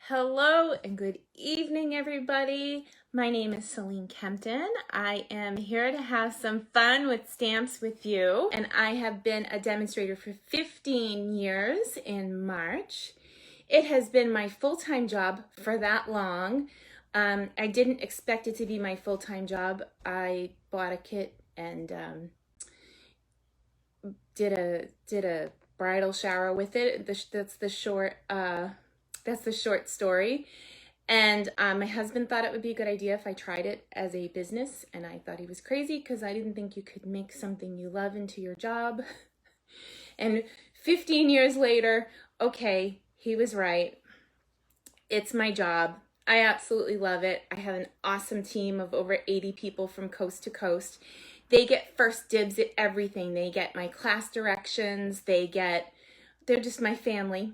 Hello and good evening, everybody. My name is Celine Kempton. I am here to have some fun with stamps with you, and I have been a demonstrator for 15 years in March. It has been my full-time job for that long. I didn't expect it to be my full-time job. I bought a kit and did a bridal shower with it. That's the short story. And my husband thought it would be a good idea if I tried it as a business, and I thought he was crazy because I didn't think you could make something you love into your job. And 15 years later, okay, he was right. It's my job. I absolutely love it. I have an awesome team of over 80 people from coast to coast. They get first dibs at everything. They get my class directions. They're just my family.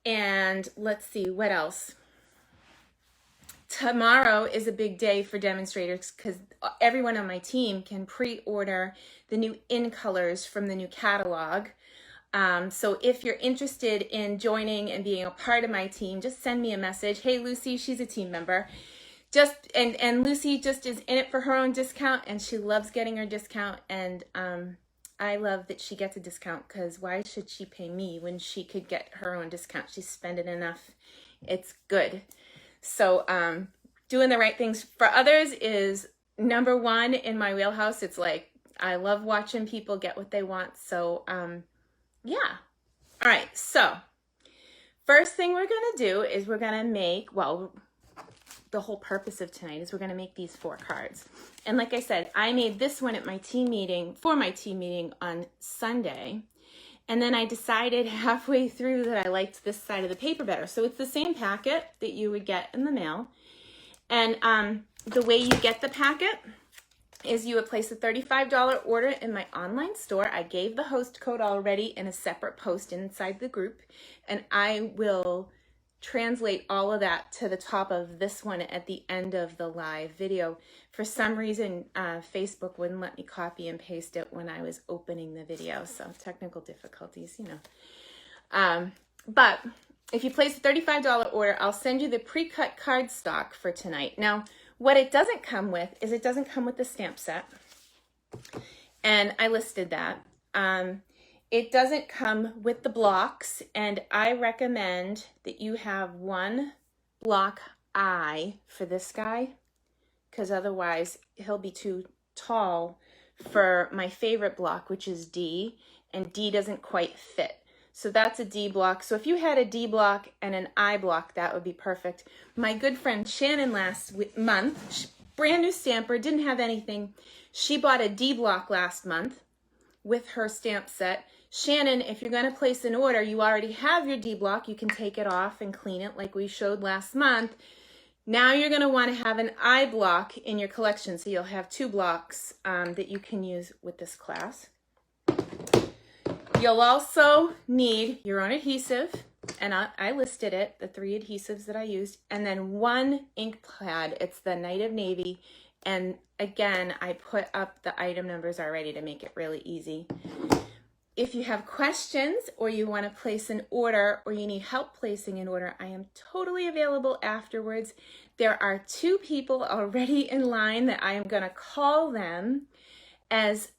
And let's see, what else? Tomorrow is a big day for demonstrators because everyone on my team can pre-order the new in colors from the new catalog. So if you're interested in joining and being a part of my team, just send me a message. Hey, Lucy, she's a team member. And Lucy just is in it for her own discount, and she loves getting her discount. And I love that she gets a discount because why should she pay me when she could get her own discount? She's spending enough. It's good. So doing the right things for others is number one in my wheelhouse. It's like I love watching people get what they want. So yeah. All right. So first thing we're going to do is we're going to make, well, the whole purpose of tonight is we're going to make these 4 cards. And like I said, I made this one at my team meeting, for my team meeting on Sunday. And then I decided halfway through that I liked this side of the paper better. So it's the same packet that you would get in the mail. And the way you get the packet is you would place a $35 order in my online store. I gave the host code already in a separate post inside the group. And I will translate all of that to the top of this one at the end of the live video. For some reason, Facebook wouldn't let me copy and paste it when I was opening the video. So technical difficulties, you know. But if you place a $35 order, I'll send you the pre-cut card stock for tonight. Now, what it doesn't come with is it doesn't come with the stamp set. And I listed that. It doesn't come with the blocks, and I recommend that you have one block I for this guy, because otherwise he'll be too tall for my favorite block, which is D, and D doesn't quite fit. So that's a D block. So if you had a D block and an I block, that would be perfect. My good friend Shannon last month, brand new stamper, didn't have anything. She bought a D block last month with her stamp set. Shannon, if you're going to place an order, you already have your D block. You can take it off and clean it like we showed last month. Now you're going to want to have an I block in your collection, so you'll have 2 blocks that you can use with this class. You'll also need your own adhesive, and I listed it, the 3 adhesives that I used, and then 1 ink pad. It's the Night of Navy, and again, I put up the item numbers already to make it really easy. If you have questions or you want to place an order or you need help placing an order, I am totally available afterwards. There are 2 people already in line that I am going to call them as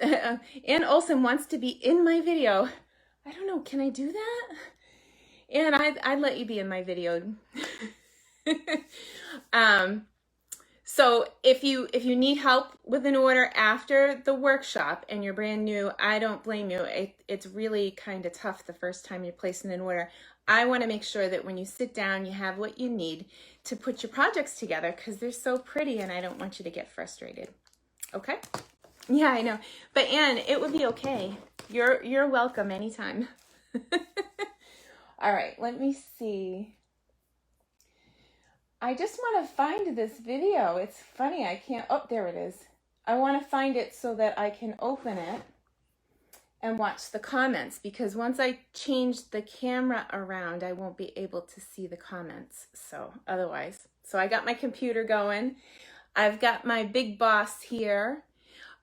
Ann Olson wants to be in my video. I don't know, can I do that? And I'd let you be in my video. So if you need help with an order after the workshop and you're brand new, I don't blame you. It's really kind of tough the first time you're placing an order. I want to make sure that when you sit down, you have what you need to put your projects together because they're so pretty and I don't want you to get frustrated. Okay? Yeah, I know. But Anne, it would be okay. You're welcome anytime. All right, let me see. I just want to find this video. It's funny, I can't, oh, there it is. I want to find it so that I can open it and watch the comments, because once I change the camera around, I won't be able to see the comments. So otherwise, so I got my computer going. I've got my big boss here.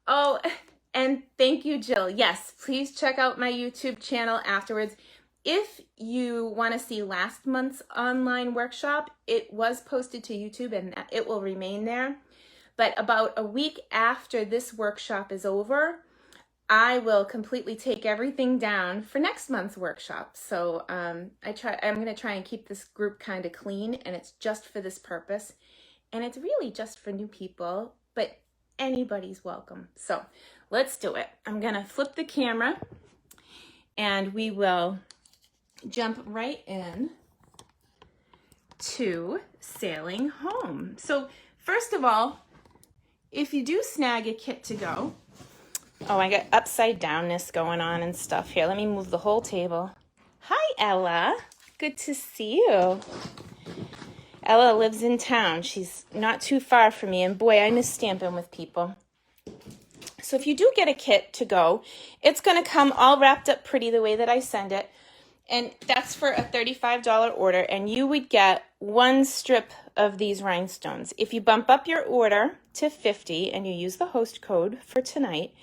Oh, and thank you, Jill. Yes, please check out my YouTube channel afterwards. If you want to see last month's online workshop, it was posted to YouTube and it will remain there. But about a week after this workshop is over, I will completely take everything down for next month's workshop. So I'm going to try and keep this group kind of clean, and it's just for this purpose. And it's really just for new people, but anybody's welcome. So let's do it. I'm going to flip the camera and we will jump right in to sailing home. So first of all, if you do snag a kit to go, oh, I got upside downness going on and stuff here. Let me move the whole table. Hi, Ella. Good to see you. Ella lives in town. She's not too far from me, and boy, I miss stamping with people. So if you do get a kit to go, it's going to come all wrapped up pretty the way that I send it, and that's for a $35 order, and you would get one strip of these rhinestones. If you bump up your order to $50 and you use the host code for tonight,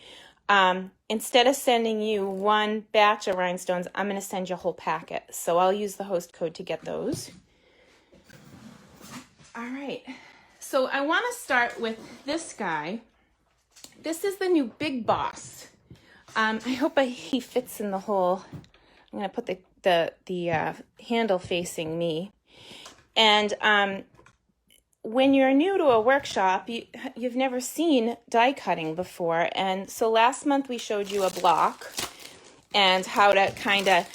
instead of sending you one batch of rhinestones, I'm going to send you a whole packet. So I'll use the host code to get those. All right, so I want to start with this guy. This is the new Big Boss. I hope he fits in the hole. I'm going to put the handle facing me. And when you're new to a workshop, you've never seen die cutting before. And so last month we showed you a block and how to kind of,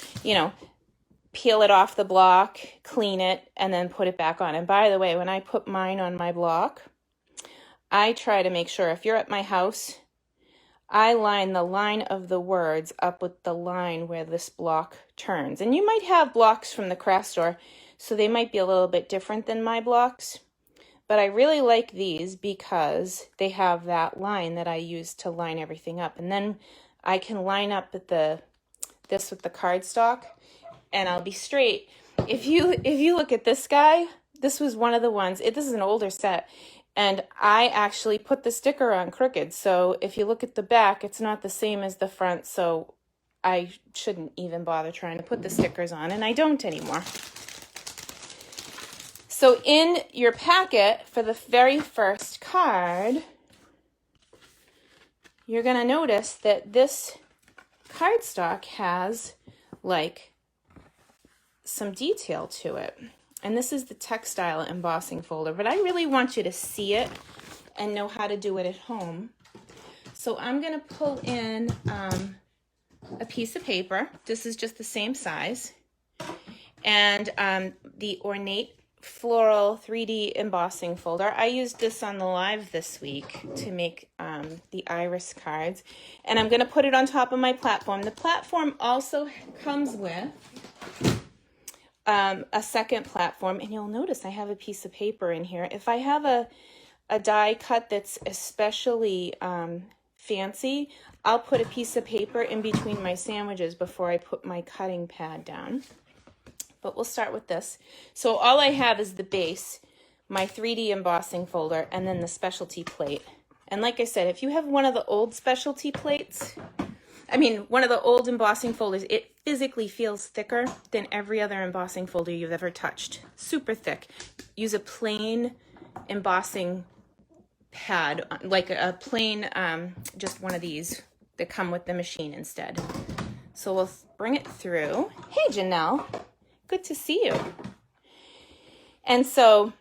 peel it off the block, clean it, and then put it back on. And by the way, when I put mine on my block, I try to make sure if you're at my house, I line the line of the words up with the line where this block turns. And you might have blocks from the craft store, so they might be a little bit different than my blocks. But I really like these because they have that line that I use to line everything up. And then I can line up this with the cardstock, and I'll be straight. If you look at this guy, this was one of the ones, this is an older set, and I actually put the sticker on crooked. So if you look at the back, it's not the same as the front, so I shouldn't even bother trying to put the stickers on, and I don't anymore. So in your packet for the very first card, you're going to notice that this cardstock has like some detail to it. And this is the textile embossing folder, but I really want you to see it and know how to do it at home. So I'm going to pull in a piece of paper. This is just the same size. And the ornate floral 3D embossing folder. I used this on the live this week to make the iris cards. And I'm going to put it on top of my platform. The platform also comes with a second platform, and you'll notice I have a piece of paper in here. If I have a die cut that's especially fancy, I'll put a piece of paper in between my sandwiches before I put my cutting pad down. But we'll start with this. So all I have is the base, my 3D embossing folder, and then the specialty plate. And like I said, if you have one of the old specialty plates, one of the old embossing folders, it physically feels thicker than every other embossing folder you've ever touched. Super thick. Use a plain embossing pad, like a plain, just one of these that come with the machine instead. So we'll bring it through. Hey, Janelle. Good to see you. And so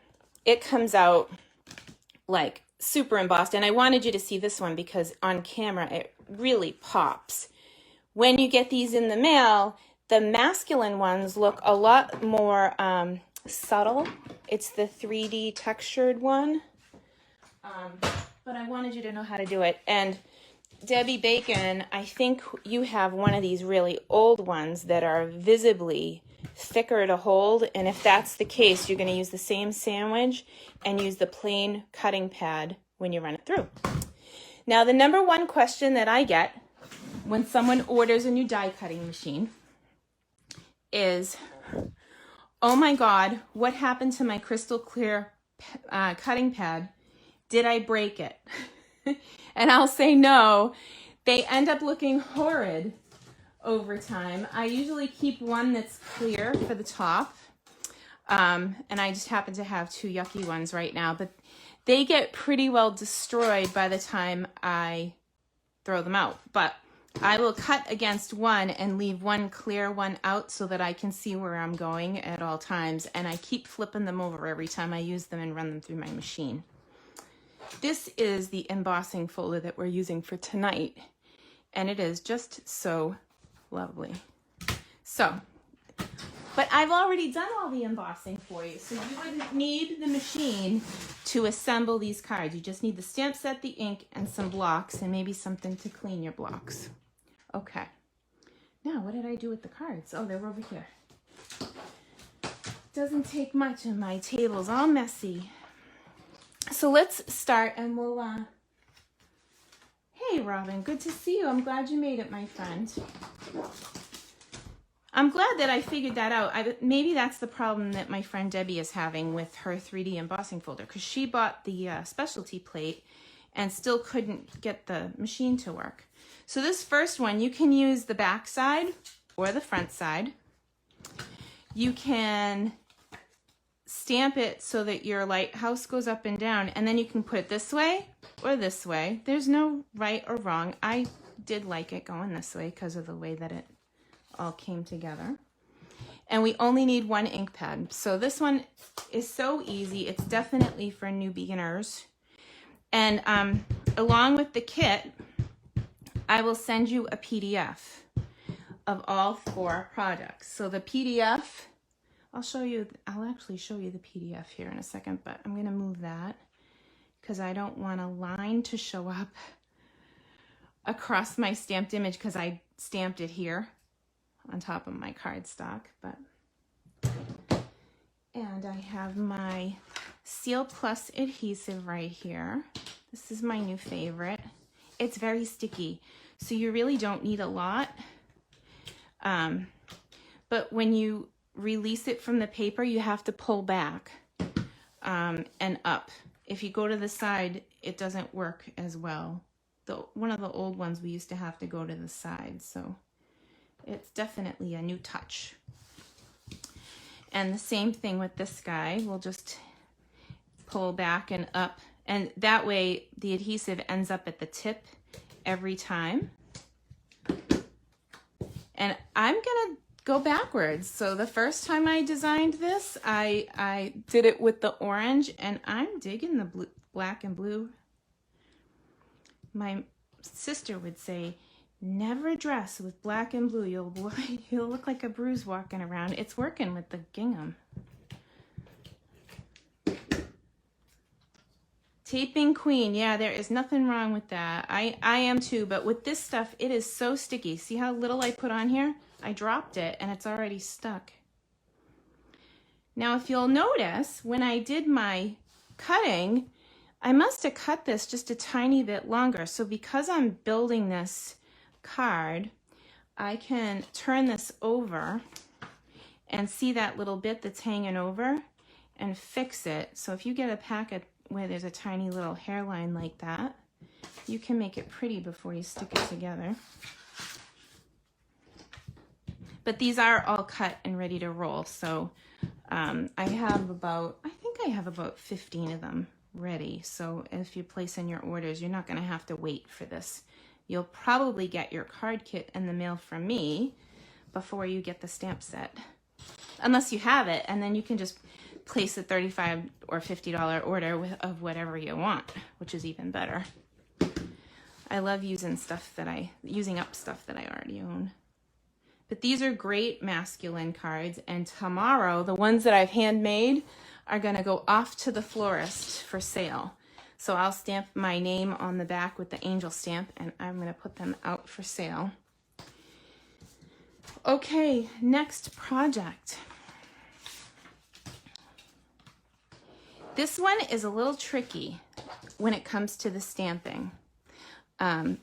it comes out like super embossed. And I wanted you to see this one because on camera it really pops. When you get these in the mail, the masculine ones look a lot more subtle. It's the 3D textured one. But I wanted you to know how to do it. And Debbie Bacon, I think you have one of these really old ones that are visibly thicker to hold, and if that's the case, you're going to use the same sandwich and use the plain cutting pad when you run it through. Now, the number one question that I get when someone orders a new die cutting machine is, oh my God, what happened to my crystal clear cutting pad? Did I break it? And I'll say no. They end up looking horrid over time. I usually keep one that's clear for the top. And I just happen to have two yucky ones right now, but they get pretty well destroyed by the time I throw them out. But I will cut against one and leave one clear one out so that I can see where I'm going at all times. And I keep flipping them over every time I use them and run them through my machine. This is the embossing folder that we're using for tonight. And it is just so lovely. So, but I've already done all the embossing for you, so you wouldn't need the machine to assemble these cards. You just need the stamp set, the ink, and some blocks, and maybe something to clean your blocks. Okay. Now, what did I do with the cards? Oh, they're over here. Doesn't take much, and my table's all messy. So let's start, and we'll, Hey, Robin, good to see you. I'm glad you made it, my friend. I'm glad that I figured that out. Maybe that's the problem that my friend Debbie is having with her 3D embossing folder, because she bought the specialty plate and still couldn't get the machine to work. So this first one, you can use the back side or the front side. You can stamp it so that your lighthouse goes up and down, and then you can put it this way or this way. There's no right or wrong. I did like it going this way because of the way that it all came together. And we only need one ink pad. So this one is so easy. It's definitely for new beginners. And along with the kit, I will send you a PDF of all 4 projects. So the PDF, I'll actually show you the PDF here in a second, but I'm gonna move that because I don't want a line to show up across my stamped image because I stamped it here on top of my cardstock. And I have my Seal Plus adhesive right here. This is my new favorite. It's very sticky, so you really don't need a lot. But when you release it from the paper, you have to pull back and up. If you go to the side, it doesn't work as well. One of the old ones we used to have to go to the side, so it's definitely a new touch. And the same thing with this guy. We'll just pull back and up, and that way the adhesive ends up at the tip every time. And I'm gonna go backwards. So the first time I designed this, I did it with the orange, and I'm digging the blue, black and blue. My sister would say, never dress with black and blue. You'll look like a bruise walking around. It's working with the gingham. Taping queen. Yeah, there is nothing wrong with that. I am too, but with this stuff, it is so sticky. See how little I put on here? I dropped it and it's already stuck. Now, if you'll notice, when I did my cutting, I must have cut this just a tiny bit longer. So because I'm building this card, I can turn this over and see that little bit that's hanging over and fix it. So if you get a packet where there's a tiny little hairline like that, you can make it pretty before you stick it together. But these are all cut and ready to roll. So I think I have about 15 of them ready. So if you place in your orders, you're not going to have to wait for this. You'll probably get your card kit in the mail from me before you get the stamp set, unless you have it, and then you can just place a $35 or $50 order of whatever you want, which is even better. I love using up stuff that I already own. But these are great masculine cards, and tomorrow the ones that I've handmade are going to go off to the florist for sale. So I'll stamp my name on the back with the angel stamp, and I'm going to put them out for sale. Okay, next project. This one is a little tricky when it comes to the stamping.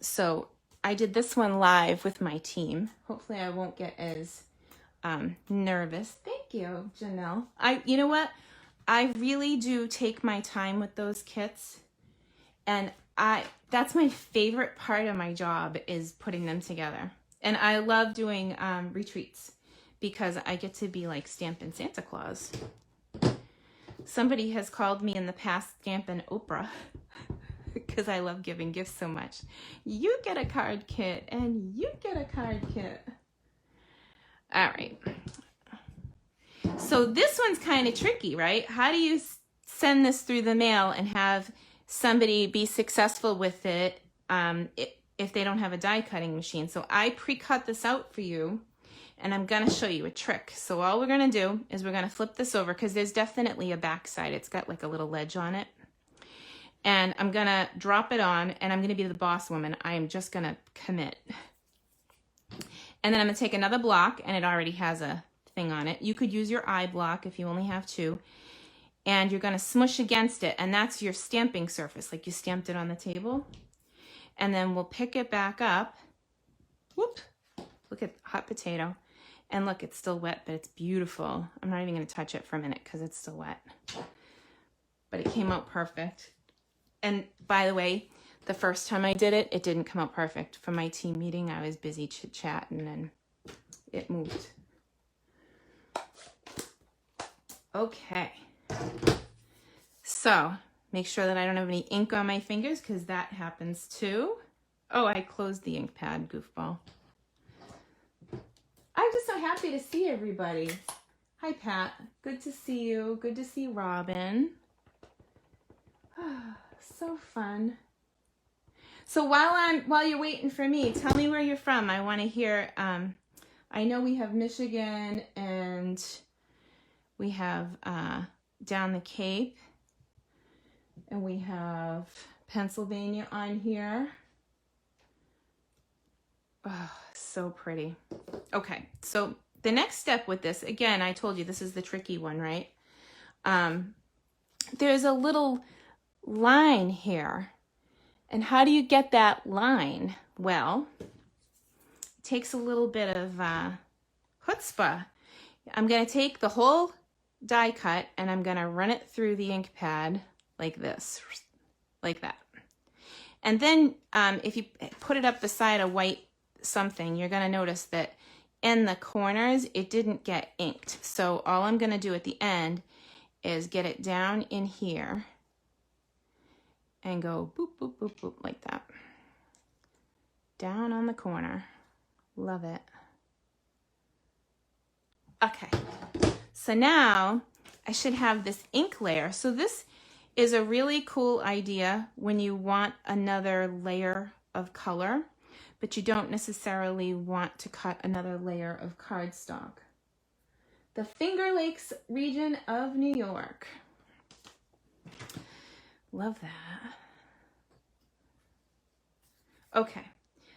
So I did this one live with my team. Hopefully I won't get as nervous. Thank you, Janelle. You know what? I really do take my time with those kits. And that's my favorite part of my job, is putting them together. And I love doing retreats because I get to be like Stampin' Santa Claus. Somebody has called me in the past Stampin' Oprah because I love giving gifts so much. You get a card kit and you get a card kit. All right. So this one's kind of tricky, right? How do you send this through the mail and have somebody be successful with it if they don't have a die cutting machine? So I pre-cut this out for you and I'm going to show you a trick. So all we're going to do is we're going to flip this over because there's definitely a back side. It's got like a little ledge on it. And I'm going to drop it on and I'm going to be the boss woman. I am just going to commit. And then I'm going to take another block and it already has a thing on it. You could use your eye block if you only have two. And you're going to smush against it. And that's your stamping surface, like you stamped it on the table. And then we'll pick it back up. Whoop. Look at hot potato. And look, it's still wet, but it's beautiful. I'm not even going to touch it for a minute because it's still wet. But it came out perfect. And by the way, the first time I did it, it didn't come out perfect. For my team meeting, I was busy chit-chatting and it moved. Okay. So make sure that I don't have any ink on my fingers because that happens too. Oh, I closed the ink pad, goofball. I'm just so happy to see everybody. Hi, Pat. Good to see you. Good to see Robin. So fun. So while you're waiting for me, tell me where you're from. I want to hear. I know we have Michigan and we have down the Cape, and we have Pennsylvania on here. Oh, so pretty. Okay, so the next step with this, again, I told you this is the tricky one, right? There's a little line here. And how do you get that line? Well, it takes a little bit of chutzpah. I'm going to take the whole die cut and I'm going to run it through the ink pad like this, like that. And then if you put it up beside a white something, you're going to notice that in the corners, it didn't get inked. So all I'm going to do at the end is get it down in here and go boop, boop, boop, boop, like that. Down on the corner. Love it. Okay. So now I should have this ink layer. So this is a really cool idea when you want another layer of color, but you don't necessarily want to cut another layer of cardstock. The Finger Lakes region of New York. Love that. Okay,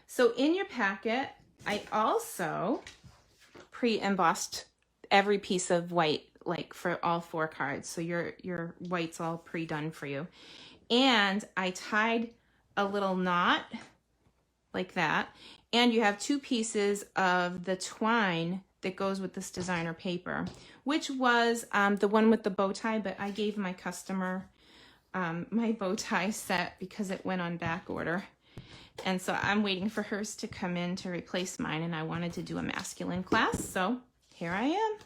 so in your packet, I also pre-embossed every piece of white, like for all 4 cards. So your white's all pre-done for you. And I tied a little knot like that. And you have 2 pieces of the twine that goes with this designer paper, which was the one with the bow tie, but I gave my customer my bow tie set because it went on back order. And so I'm waiting for hers to come in to replace mine, and I wanted to do a masculine class, so here I am.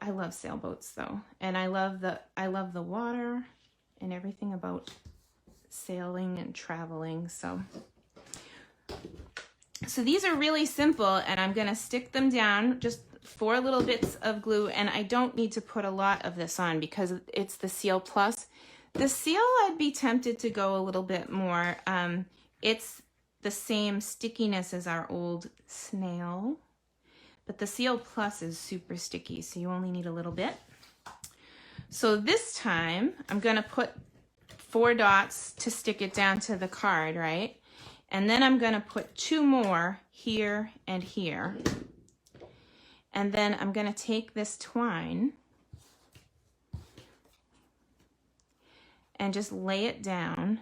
I love sailboats though, and I love the water and everything about sailing and traveling. So these are really simple, and I'm gonna stick them down, just 4 little bits of glue, and I don't need to put a lot of this on because it's the Seal Plus. The Seal, I'd be tempted to go a little bit more. It's the same stickiness as our old snail, but the Seal Plus is super sticky, so you only need a little bit. So this time, I'm gonna put 4 dots to stick it down to the card, right? And then I'm gonna put 2 more here and here. And then I'm gonna take this twine and just lay it down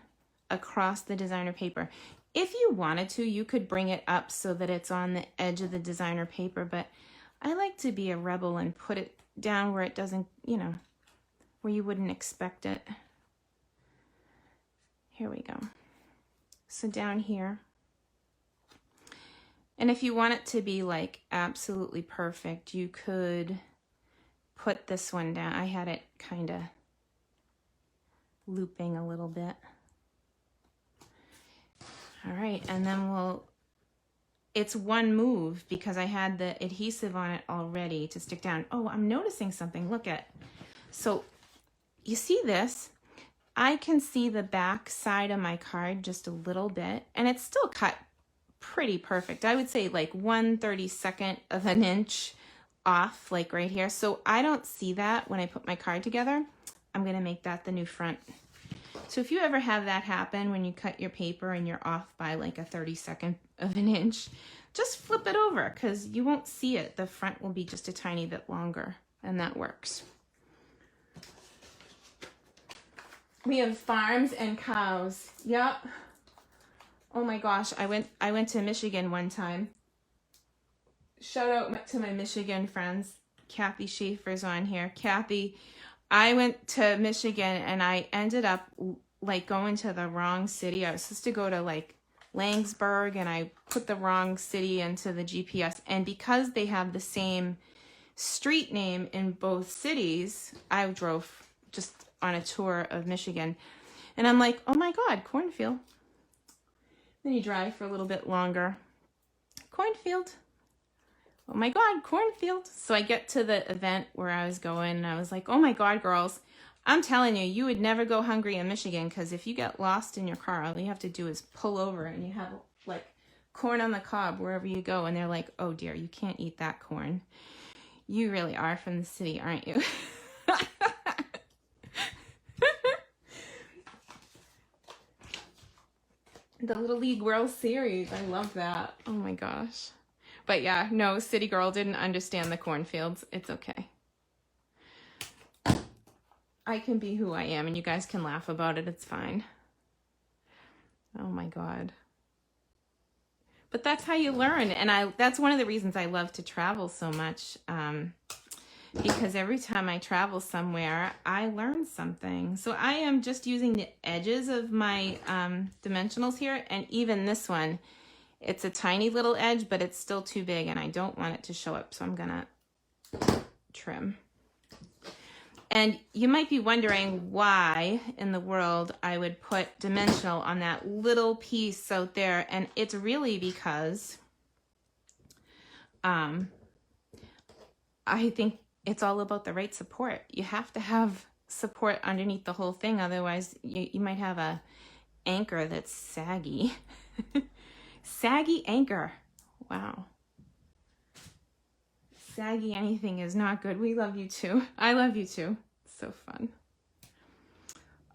across the designer paper. If you wanted to, you could bring it up so that it's on the edge of the designer paper, but I like to be a rebel and put it down where it doesn't, you know, where you wouldn't expect it. Here we go. So down here. And if you want it to be like absolutely perfect, you could put this one down. I had it kind of looping a little bit. All right, and then it's one move because I had the adhesive on it already to stick down. Oh, I'm noticing something. Look at, so you see this? I can see the back side of my card just a little bit, and it's still cut pretty perfect. I would say like 1/32 of an inch off, like right here. So I don't see that when I put my card together. I'm gonna make that the new front. So if you ever have that happen when you cut your paper and you're off by like 1/32 of an inch, just flip it over because you won't see it. The front will be just a tiny bit longer, and that works. We have farms and cows. Yep. Oh my gosh, I went to Michigan one time. Shout out to my Michigan friends. Kathy Schaefer's on here. Kathy, I went to Michigan and I ended up like going to the wrong city. I was supposed to go to like Langsburg and I put the wrong city into the GPS. And because they have the same street name in both cities, I drove just on a tour of Michigan. And I'm like, oh my God, cornfield. Then you drive for a little bit longer. Cornfield. Oh my God, cornfield. So I get to the event where I was going and I was like, oh my God, girls, I'm telling you, you would never go hungry in Michigan because if you get lost in your car, all you have to do is pull over and you have like corn on the cob wherever you go. And they're like, oh dear, you can't eat that corn. You really are from the city, aren't you? The Little League World Series. I love that. Oh my gosh. But yeah, no, city girl didn't understand the cornfields. It's okay. I can be who I am and you guys can laugh about it. It's fine. Oh my God. But that's how you learn. And that's one of the reasons I love to travel so much. Because every time I travel somewhere, I learn something. So I am just using the edges of my dimensionals here. And even this one, it's a tiny little edge, but it's still too big and I don't want it to show up. So I'm gonna trim. And you might be wondering why in the world I would put dimensional on that little piece out there. And it's really because I think it's all about the right support. You have to have support underneath the whole thing. Otherwise, you might have a anchor that's saggy. Saggy anchor. Wow. Saggy anything is not good. We love you too. I love you too. So fun.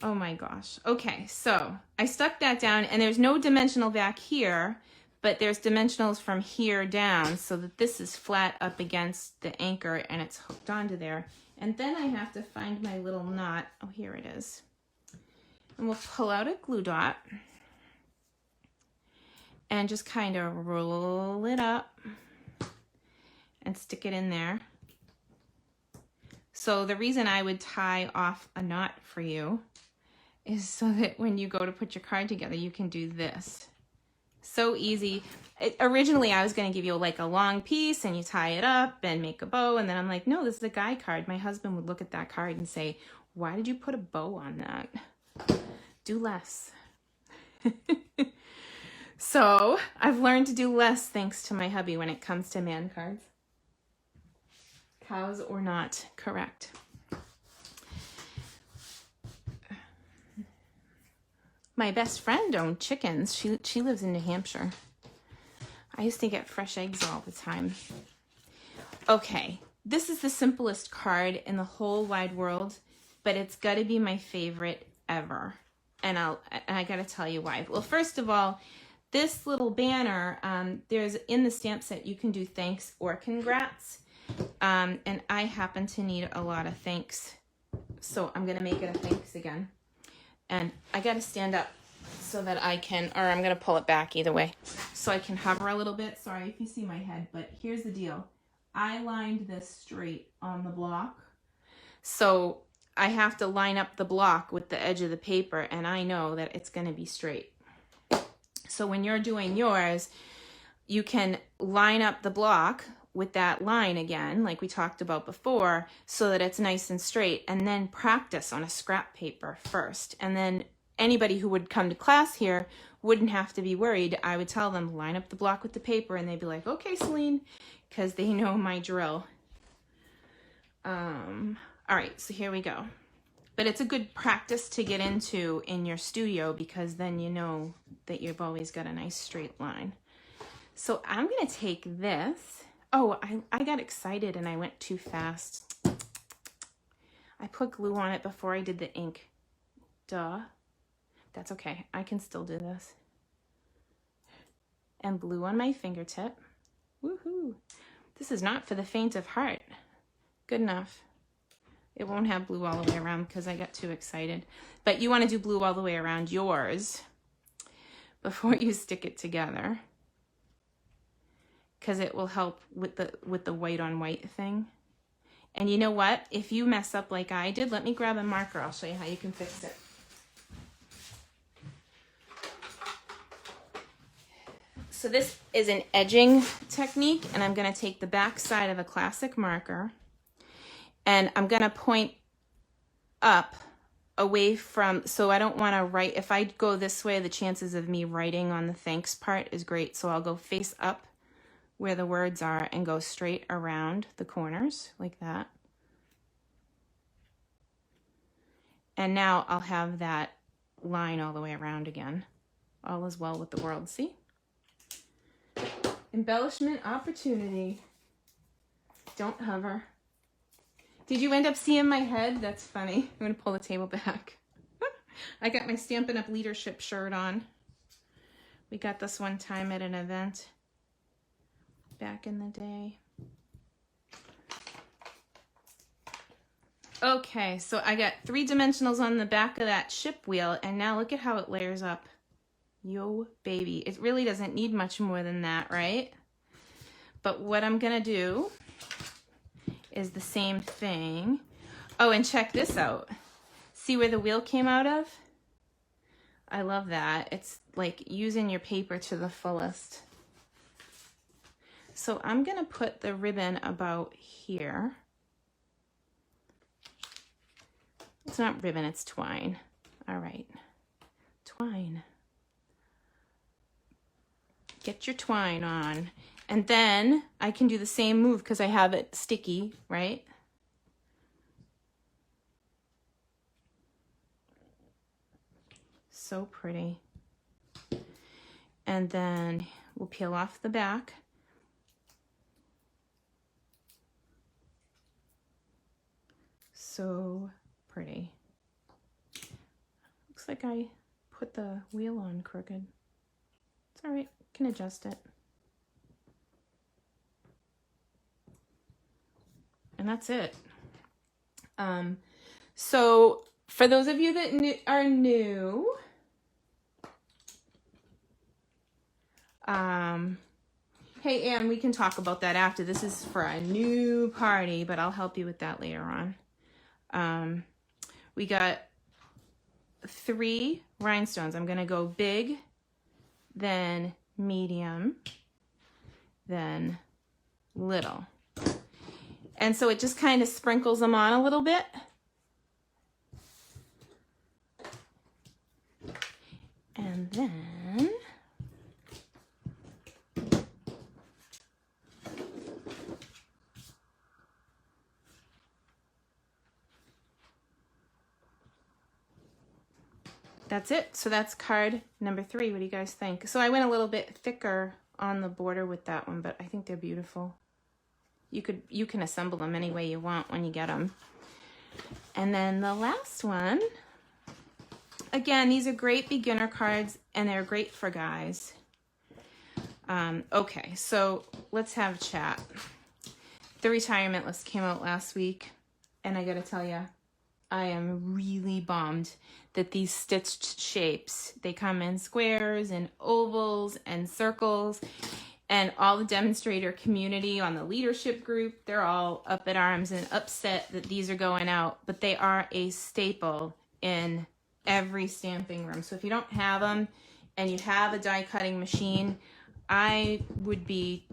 Oh my gosh. Okay, so I stuck that down and there's no dimensional back here, but there's dimensionals from here down so that this is flat up against the anchor and it's hooked onto there. And then I have to find my little knot. Oh, here it is. And we'll pull out a glue dot and just kind of roll it up and stick it in there. So the reason I would tie off a knot for you is so that when you go to put your card together, you can do this. So easy. Originally, I was going to give you like a long piece and you tie it up and make a bow. And then I'm like, no, this is a guy card. My husband would look at that card and say, why did you put a bow on that? Do less. So I've learned to do less thanks to my hubby when it comes to man cards. Cows or not, correct. My best friend owned chickens. She lives in New Hampshire. I used to get fresh eggs all the time. Okay, this is the simplest card in the whole wide world, but it's got to be my favorite ever. And I got to tell you why. Well, first of all, this little banner, there's in the stamp set, you can do thanks or congrats. And I happen to need a lot of thanks. So I'm going to make it a thanks again. And I got to stand up so that I can, or I'm going to pull it back either way, so I can hover a little bit. Sorry if you see my head, but here's the deal. I lined this straight on the block. So I have to line up the block with the edge of the paper, and I know that it's going to be straight. So when you're doing yours, you can line up the block with that line again, like we talked about before, so that it's nice and straight, and then practice on a scrap paper first. And then anybody who would come to class here wouldn't have to be worried. I would tell them, line up the block with the paper, and they'd be like, okay, Celine, because they know my drill. All right, so here we go. But it's a good practice to get into in your studio, because then you know that you've always got a nice straight line. So I'm gonna take this. Oh, I got excited and I went too fast. I put glue on it before I did the ink. Duh. That's okay, I can still do this. And blue on my fingertip. Woohoo! This is not for the faint of heart. Good enough. It won't have blue all the way around because I got too excited. But you want to do blue all the way around yours before you stick it together, because it will help with the white on white thing. And you know what? If you mess up like I did, let me grab a marker. I'll show you how you can fix it. So this is an edging technique, and I'm going to take the back side of a classic marker, and I'm going to point up away from, so I don't want to write. If I go this way, the chances of me writing on the thanks part is great. So I'll go face up where the words are and go straight around the corners like that. And now I'll have that line all the way around again. All is well with the world, see? Embellishment opportunity. Don't hover. Did you end up seeing my head? That's funny. I'm gonna pull the table back. I got my Stampin' Up! Leadership shirt on. We got this one time at an event back in the day. Okay, so I got 3 dimensionals on the back of that ship wheel, and now look at how it layers up. Yo, baby. It really doesn't need much more than that, right? But what I'm gonna do is the same thing. Oh, and check this out. See where the wheel came out of? I love that. It's like using your paper to the fullest. So I'm gonna put the ribbon about here. It's not ribbon, it's twine. All right, twine. Get your twine on. And then I can do the same move because I have it sticky, right? So pretty. And then we'll peel off the back. So pretty. Looks like I put the wheel on crooked. It's all right, can adjust it. And that's it. So for those of you that are new, hey, Anne, we can talk about that after. This is for a new party, but I'll help you with that later on. We got 3 rhinestones. I'm gonna go big, then medium, then little. And so it just kind of sprinkles them on a little bit. And then that's it. So that's card number 3. What do you guys think? So I went a little bit thicker on the border with that one, but I think they're beautiful. You can assemble them any way you want when you get them. And then the last one, again, these are great beginner cards and they're great for guys. Okay, so let's have a chat. The retirement list came out last week, and I gotta tell you, I am really bummed that these stitched shapes, they come in squares and ovals and circles, and all the demonstrator community on the leadership group, they're all up in arms and upset that these are going out, but they are a staple in every stamping room. So if you don't have them and you have a die cutting machine, I would be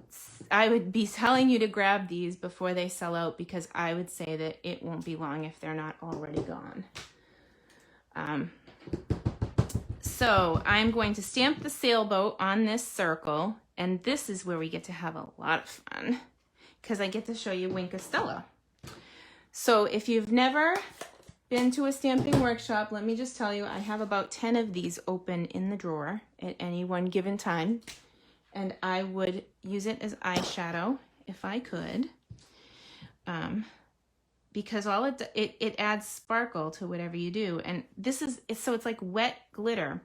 telling you to grab these before they sell out, because I would say that it won't be long if they're not already gone. So I'm going to stamp the sailboat on this circle, and this is where we get to have a lot of fun, because I get to show you Wink of Stella. So if you've never been to a stamping workshop, let me just tell you, I have about 10 of these open in the drawer at any one given time, and I would use it as eyeshadow if I could, because all it adds sparkle to whatever you do. And this is, so it's like wet glitter.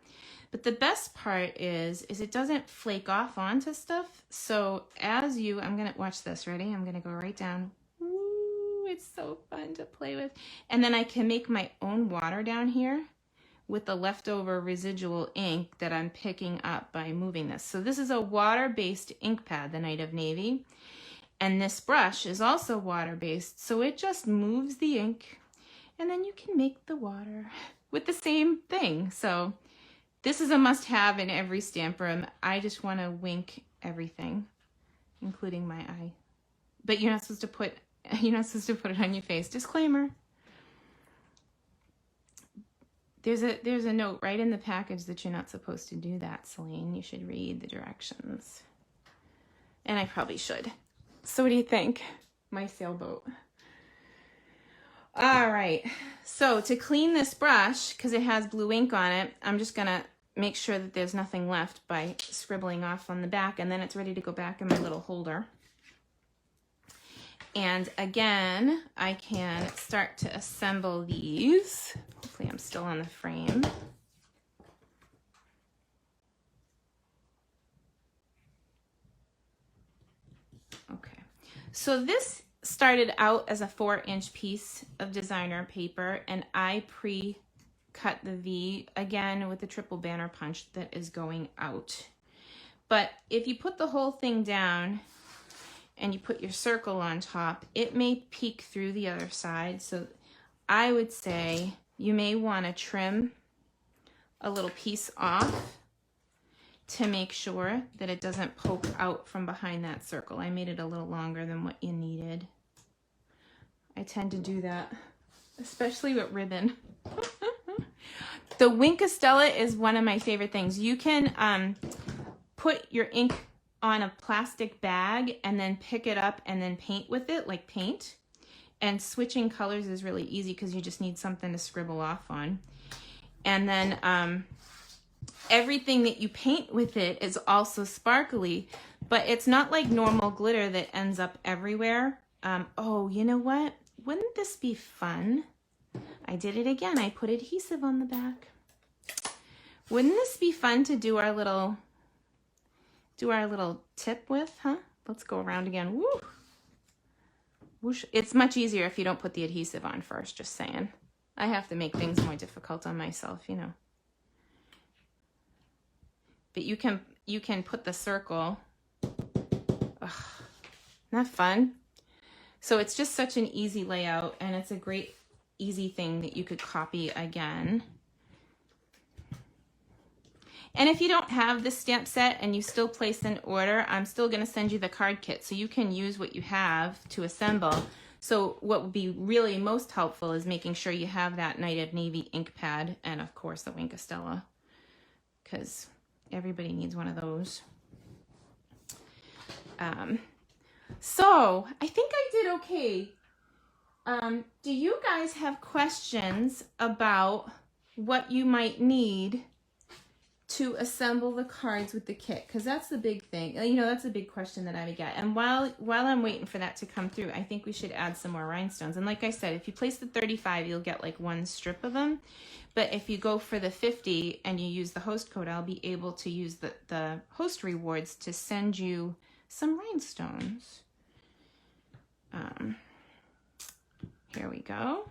But the best part is it doesn't flake off onto stuff. So as you, I'm gonna watch this, ready? I'm gonna go right down. Ooh, it's so fun to play with. And then I can make my own water down here with the leftover residual ink that I'm picking up by moving this. So this is a water-based ink pad, the Night of Navy. And this brush is also water-based, so it just moves the ink, and then you can make the water with the same thing. So this is a must-have in every stamp room. I just want to wink everything, including my eye. But you're not supposed to put it on your face. Disclaimer. There's a note right in the package that you're not supposed to do that, Celine. You should read the directions. And I probably should. So what do you think? My sailboat. All right, so to clean this brush, because it has blue ink on it, I'm just gonna make sure that there's nothing left by scribbling off on the back, and then it's ready to go back in my little holder. And again, I can start to assemble these. Hopefully I'm still on the frame. Okay, so this started out as a 4-inch piece of designer paper, and I pre-cut the V again with the triple banner punch that is going out. But if you put the whole thing down and you put your circle on top, it may peek through the other side. So I would say you may want to trim a little piece off to make sure that it doesn't poke out from behind that circle. I made it a little longer than what you needed. I tend to do that, especially with ribbon. The Wink of Stella is one of my favorite things. You can put your ink on a plastic bag and then pick it up and then paint with it, like paint. And switching colors is really easy because you just need something to scribble off on. And then everything that you paint with it is also sparkly, but it's not like normal glitter that ends up everywhere. Oh, you know what? Wouldn't this be fun? I did it again. I put adhesive on the back. Wouldn't this be fun to do our little tip with, huh? Let's go around again. Woo! Whoosh. It's much easier if you don't put the adhesive on first, just saying. I have to make things more difficult on myself, you know. But you can put the circle. Ugh, isn't that fun? So it's just such an easy layout, and it's a great easy thing that you could copy again. And if you don't have this stamp set and you still place an order, I'm still going to send you the card kit so you can use what you have to assemble. So what would be really most helpful is making sure you have that Night of Navy ink pad and of course the Wink of Stella, because everybody needs one of those. So I think I did okay. Do you guys have questions about what you might need to assemble the cards with the kit? Because that's the big thing. You know, that's a big question that I would get. And while I'm waiting for that to come through, I think we should add some more rhinestones. And like I said, if you place the 35, you'll get like one strip of them. But if you go for the 50 and you use the host code, I'll be able to use the host rewards to send you some rhinestones. Here we go.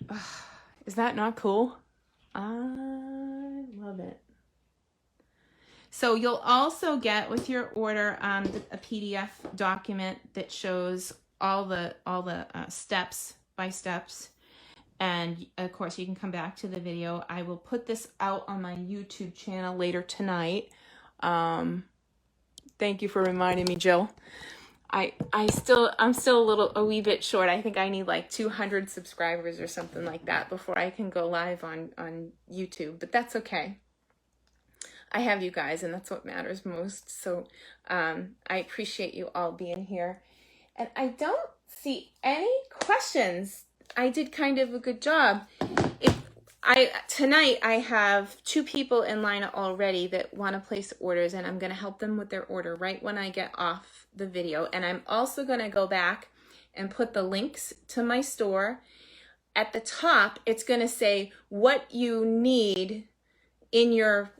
Ugh, is that not cool? I love it. So you'll also get with your order a PDF document that shows all the steps by steps. And of course you can come back to the video. I will put this out on my YouTube channel later tonight. Thank you for reminding me, Jill. I'm still a wee bit short. I think I need like 200 subscribers or something like that before I can go live on YouTube, but that's okay. I have you guys, and that's what matters most. So I appreciate you all being here. And I don't see any questions. I did kind of a good job. Tonight I have 2 people in line already that want to place orders, and I'm going to help them with their order right when I get off the video. And I'm also going to go back and put the links to my store. At the top, it's going to say what you need in your,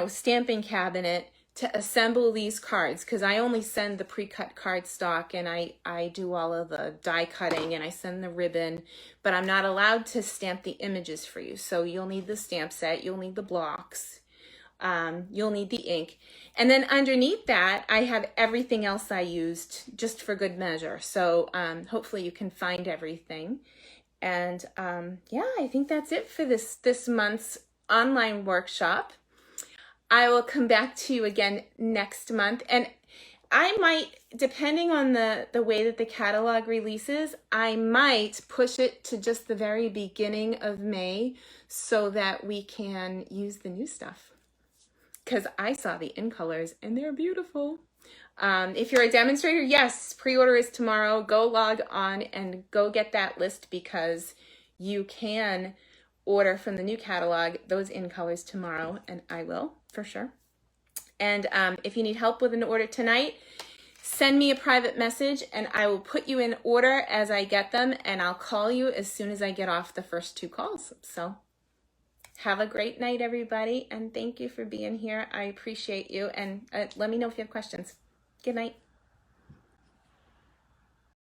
stamping cabinet to assemble these cards, because I only send the pre-cut card stock, and I do all of the die cutting, and I send the ribbon, but I'm not allowed to stamp the images for you. So you'll need the stamp set, you'll need the blocks, you'll need the ink, and then underneath that I have everything else I used just for good measure. So hopefully you can find everything. And yeah, I think that's it for this month's online workshop. I will come back to you again next month, and I might, depending on the way that the catalog releases, I might push it to just the very beginning of May so that we can use the new stuff, because I saw the in colors and they're beautiful. If you're a demonstrator, yes, pre-order is tomorrow. Go log on and go get that list, because you can order from the new catalog those in colors tomorrow, and I will for sure. And if you need help with an order tonight, send me a private message and I will put you in order as I get them, and I'll call you as soon as I get off the first 2 calls. So have a great night, everybody, and thank you for being here. I appreciate you, and let me know if you have questions. Good night.